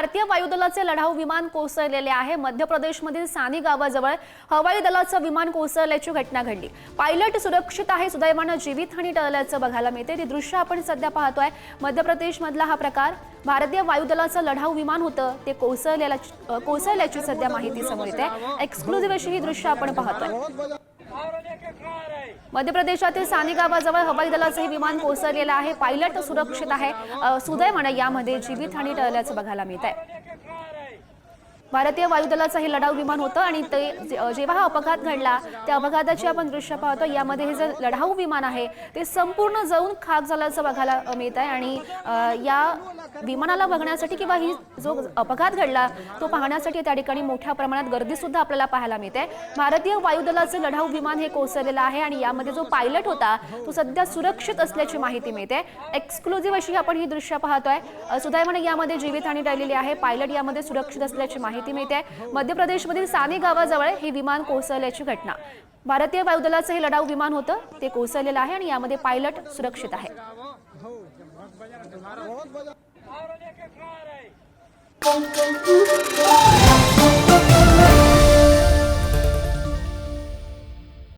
भारतीय वायुदलाचे लढाऊ विमान कोसळलेले आहे। मध्य प्रदेशमधील सानी गावाजवळ हवाई दलाचं विमान कोसळल्याची घटना घडली। पायलट सुरक्षित आहे, सुदैवाने जीवितहानी टळल्याचं बघायला मिळते। ती दृश्य आपण सध्या पाहतोय। मध्य प्रदेशमधला हा प्रकार भारतीय वायुदलाचं लढाऊ विमान होतं ते कोसळल्याची सध्या माहिती समोर येते। एक्सक्लुझिव्ह अशी ही दृश्य आपण पाहतोय। मध्य प्रदेशातील सानी गावाजवळ हवाई दलाचे विमान कोसळलेलं आहे। पायलट सुरक्षित आहे, सुदैवाने यामध्ये जीवितहानी टळल्याचं बघायला मिळतंय। भारतीय वायुदलाचं हे लढाऊ विमान होतं आणि जेव्हा हा अपघात घडला त्या अपघाताची आपण दृश्य पाहतो। यामध्ये हे जे लढाऊ विमान आहे ते संपूर्ण जळून खाक झाल्याचं बघायला मिळत आहे आणि या विमानाला बघण्यासाठी किंवा ही जो अपघात घडला तो पाहण्यासाठी त्या ठिकाणी मोठ्या प्रमाणात गर्दी सुद्धा आपल्याला पाहायला मिळते। भारतीय वायुदलाचे लढाऊ विमान हे कोसळलेलं आहे आणि यामध्ये जो पायलट होता तो सध्या सुरक्षित असल्याची माहिती मिळते। एक्सक्लुझिव्ह अशी आपण ही दृश्य पाहतोय। सुदैवाने यामध्ये जीवितहानी टळलेली आहे, पायलट यामध्ये सुरक्षित असल्याची माहिती मिळते। मध्य प्रदेशमधील सानी गावाजवळ हे विमान कोसळल्याची घटना। भारतीय वायुदलाचं हे लढाऊ विमान होतं ते कोसळलेलं आहे आणि यामध्ये पायलट सुरक्षित आहे।